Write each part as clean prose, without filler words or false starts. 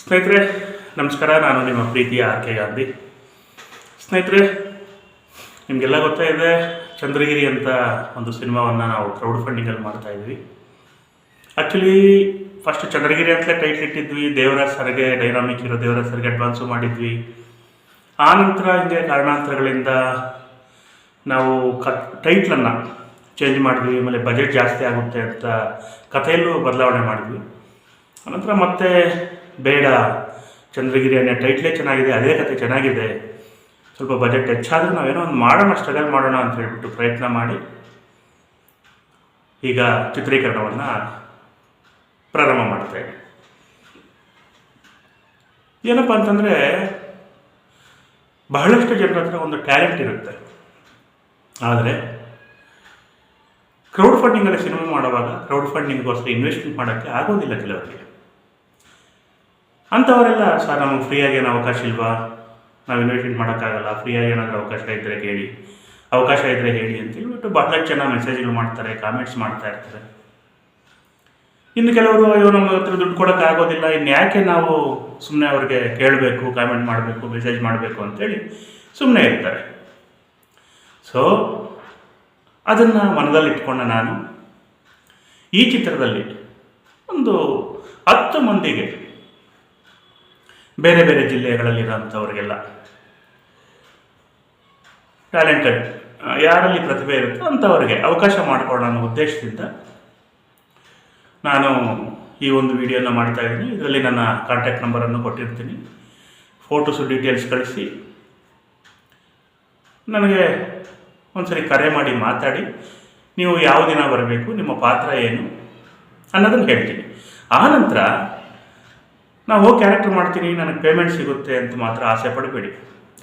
ಸ್ನೇಹಿತರೆ ನಮಸ್ಕಾರ. ನಾನು ನಿಮ್ಮ ಪ್ರೀತಿಯ ಆರ್ ಕೆ ಗಾಂಧಿ. ಸ್ನೇಹಿತರೆ, ನಿಮಗೆಲ್ಲ ಗೊತ್ತಾ ಇದೆ, ಚಂದ್ರಗಿರಿ ಅಂತ ಒಂದು ಸಿನಿಮಾವನ್ನು ನಾವು ಕ್ರೌಡ್ ಫಂಡಿಂಗಲ್ಲಿ ಮಾಡ್ತಾಯಿದ್ವಿ. ಆ್ಯಕ್ಚುಲಿ ಫಸ್ಟ್ ಚಂದ್ರಗಿರಿ ಅಂತಲೇ ಟೈಟ್ಲ್ ಇಟ್ಟಿದ್ವಿ. ದೇವರಾಜ್ ಸರ್ಗೆ ಡೈನಾಮಿಕ್ ಇರೋ ದೇವರಾಜ್ ಸರ್ಗೆ ಅಡ್ವಾನ್ಸು ಮಾಡಿದ್ವಿ. ಆನಂತರ ಹಿಂಗೆ ಕಾರಣಾಂತರಗಳಿಂದ ನಾವು ಟೈಟ್ಲನ್ನು ಚೇಂಜ್ ಮಾಡಿದ್ವಿ. ಆಮೇಲೆ ಬಜೆಟ್ ಜಾಸ್ತಿ ಆಗುತ್ತೆ ಅಂತ ಕಥೆಯಲ್ಲೂ ಬದಲಾವಣೆ ಮಾಡಿದ್ವಿ. ಆನಂತರ ಮತ್ತೆ ಬೇಡ, ಚಂದ್ರಗಿರಿ ಅನ್ನೋ ಟೈಟ್ಲೇ ಚೆನ್ನಾಗಿದೆ, ಅದೇ ಕಥೆ ಚೆನ್ನಾಗಿದೆ, ಸ್ವಲ್ಪ ಬಜೆಟ್ ಹೆಚ್ಚಾದರೂ ನಾವೇನೋ ಒಂದು ಮಾಡೋಣ, ಸ್ಟ್ರಗಲ್ ಮಾಡೋಣ ಅಂತ ಹೇಳ್ಬಿಟ್ಟು ಪ್ರಯತ್ನ ಮಾಡಿ ಈಗ ಚಿತ್ರೀಕರಣವನ್ನು ಪ್ರಾರಂಭ ಮಾಡ್ತೇವೆ. ಏನಪ್ಪ ಅಂತಂದರೆ, ಬಹಳಷ್ಟು ಜನರ ಹತ್ರ ಒಂದು ಟ್ಯಾಲೆಂಟ್ ಇರುತ್ತೆ, ಆದರೆ ಕ್ರೌಡ್ ಫಂಡಿಂಗಲ್ಲಿ ಸಿನಿಮಾ ಮಾಡುವಾಗ ಕ್ರೌಡ್ ಫಂಡಿಂಗ್ಗೋಸ್ಕರ ಇನ್ವೆಸ್ಟ್ಮೆಂಟ್ ಮಾಡೋಕ್ಕೆ ಆಗೋದಿಲ್ಲ ಕೆಲವರಿಗೆ. ಅಂಥವರೆಲ್ಲ, ಸರ್ ನಮಗೆ ಫ್ರೀಯಾಗಿ ಏನು ಅವಕಾಶ ಇಲ್ವಾ, ನಾವು ಇನ್ವೆಸ್ಟ್ಮೆಂಟ್ ಮಾಡೋಕ್ಕಾಗಲ್ಲ, ಫ್ರೀಯಾಗಿ ಏನಾದರೂ ಅವಕಾಶ ಇದ್ದರೆ ಕೇಳಿ, ಅವಕಾಶ ಇದ್ದರೆ ಹೇಳಿ ಅಂತ ಹೇಳ್ಬಿಟ್ಟು ಬಹಳಷ್ಟು ಜನ ಮೆಸೇಜ್ಗಳು ಮಾಡ್ತಾರೆ, ಕಾಮೆಂಟ್ಸ್ ಮಾಡ್ತಾ ಇರ್ತಾರೆ. ಇನ್ನು ಕೆಲವರು, ಅಯ್ಯೋ ನಮ್ಮ ಹತ್ರ ದುಡ್ಡು ಕೊಡೋಕ್ಕಾಗೋದಿಲ್ಲ, ಇನ್ನು ಯಾಕೆ ನಾವು ಸುಮ್ಮನೆ ಅವ್ರಿಗೆ ಕೇಳಬೇಕು, ಕಾಮೆಂಟ್ ಮಾಡಬೇಕು, ಮೆಸೇಜ್ ಮಾಡಬೇಕು ಅಂತೇಳಿ ಸುಮ್ಮನೆ ಇರ್ತಾರೆ. ಸೊ ಅದನ್ನು ಮನದಲ್ಲಿಟ್ಕೊಂಡು ನಾನು ಈ ಚಿತ್ರದಲ್ಲಿ ಒಂದು 10 ಮಂದಿಗೆ, ಬೇರೆ ಬೇರೆ ಜಿಲ್ಲೆಗಳಲ್ಲಿರೋಂಥವ್ರಿಗೆಲ್ಲ ಟ್ಯಾಲೆಂಟೆಡ್, ಯಾರಲ್ಲಿ ಪ್ರತಿಭೆ ಇರುತ್ತೋ ಅಂಥವ್ರಿಗೆ ಅವಕಾಶ ಮಾಡಿಕೊಳ್ಳೋ ಅನ್ನೋ ಉದ್ದೇಶದಿಂದ ನಾನು ಈ ಒಂದು ವಿಡಿಯೋನ ಮಾಡ್ತಾಯಿದ್ದೀನಿ. ಇದರಲ್ಲಿ ನನ್ನ ಕಾಂಟ್ಯಾಕ್ಟ್ ನಂಬರನ್ನು ಕೊಟ್ಟಿರ್ತೀನಿ. ಫೋಟೋಸು ಡೀಟೇಲ್ಸ್ ಕಳಿಸಿ ನನಗೆ ಒಂದ್ಸರಿ ಕರೆ ಮಾಡಿ ಮಾತಾಡಿ, ನೀವು ಯಾವ ದಿನ ಬರಬೇಕು, ನಿಮ್ಮ ಪಾತ್ರ ಏನು ಅನ್ನೋದನ್ನು ಹೇಳ್ತೀನಿ. ಆನಂತರ ನಾವು ಹೋಗಿ ಕ್ಯಾರೆಕ್ಟರ್ ಮಾಡ್ತೀನಿ, ನನಗೆ ಪೇಮೆಂಟ್ ಸಿಗುತ್ತೆ ಅಂತ ಮಾತ್ರ ಆಸೆ ಪಡಬೇಡಿ.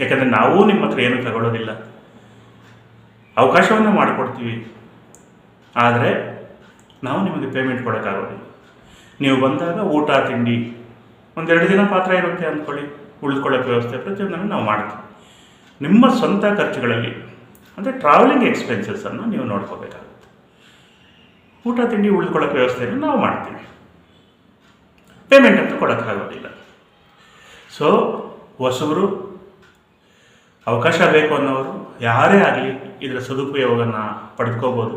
ಯಾಕಂದರೆ ನಾವು ನಿಮ್ಮ ಹತ್ರ ಏನೂ ತಗೊಳ್ಳೋದಿಲ್ಲ, ಅವಕಾಶವನ್ನು ಮಾಡಿಕೊಡ್ತೀವಿ, ಆದರೆ ನಾವು ನಿಮಗೆ ಪೇಮೆಂಟ್ ಕೊಡೋಕ್ಕಾಗೋದಿಲ್ಲ. ನೀವು ಬಂದಾಗ ಊಟ ತಿಂಡಿ, 1-2 ದಿನ ಪಾತ್ರ ಇರುತ್ತೆ ಅಂದ್ಕೊಳ್ಳಿ, ಉಳಿದುಕೊಳ್ಳೋಕ್ಕೆ ವ್ಯವಸ್ಥೆ ಪ್ರತಿಯೊಂದನ್ನು ನಾವು ಮಾಡ್ತೀವಿ. ನಿಮ್ಮ ಸ್ವಂತ ಖರ್ಚುಗಳಲ್ಲಿ, ಅಂದರೆ ಟ್ರಾವೆಲಿಂಗ್ ಎಕ್ಸ್ಪೆನ್ಸಸ್ಸನ್ನು ನೀವು ನೋಡ್ಕೋಬೇಕಾಗುತ್ತೆ. ಊಟ ತಿಂಡಿ ಉಳಿದುಕೊಳ್ಳೋಕ್ಕೆ ವ್ಯವಸ್ಥೆಯನ್ನು ನಾವು ಮಾಡ್ತೀವಿ, ಪೇಮೆಂಟ್ ಅಂತ ಕೊಡೋಕ್ಕಾಗೋದಿಲ್ಲ. ಸೊ ಹೊಸಬರು, ಅವಕಾಶ ಬೇಕು ಅನ್ನೋರು ಯಾರೇ ಆಗಲಿ ಇದರ ಸದುಪಯೋಗವನ್ನು ಪಡೆದುಕೋಬೋದು.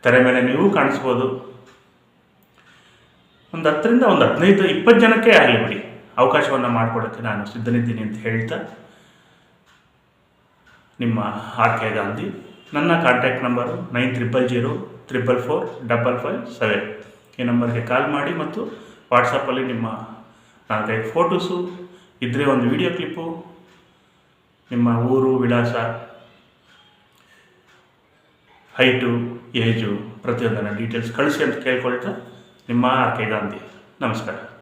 ತೆರೆ ಮೇಲೆ ನೀವು ಕಾಣಿಸ್ಬೋದು. ಒಂದು 10ರಿಂದ 15-20 ಜನಕ್ಕೆ ಆಗಲಿ ಬಿಡಿ, ಅವಕಾಶವನ್ನು ಮಾಡಿಕೊಡೋಕ್ಕೆ ನಾನು ಸಿದ್ಧನಿದ್ದೀನಿ ಅಂತ ಹೇಳ್ತಾ, ನಿಮ್ಮ ಆರ್ ಕೆ ಗಾಂಧಿ. ನನ್ನ ಕಾಂಟ್ಯಾಕ್ಟ್ ನಂಬರು 9000044557. ಈ ನಂಬರ್ಗೆ ಕಾಲ್ ಮಾಡಿ ಮತ್ತು ವಾಟ್ಸಪ್ಪಲ್ಲಿ ನಿಮ್ಮ 4-5 ಫೋಟೋಸು ಇದ್ದರೆ, ಒಂದು ವಿಡಿಯೋ ಕ್ಲಿಪ್ಪು, ನಿಮ್ಮ ಊರು, ವಿಳಾಸ, ಹೈಟು, ಏಜು ಪ್ರತಿಯೊಂದನ್ನು ಡೀಟೇಲ್ಸ್ ಕಳಿಸಿ ಅಂತ ಕೇಳ್ಕೊಳ್ತಾ, ನಿಮ್ಮ ಆರ್ ಕೆ ಗಾಂಧಿ. ನಮಸ್ಕಾರ.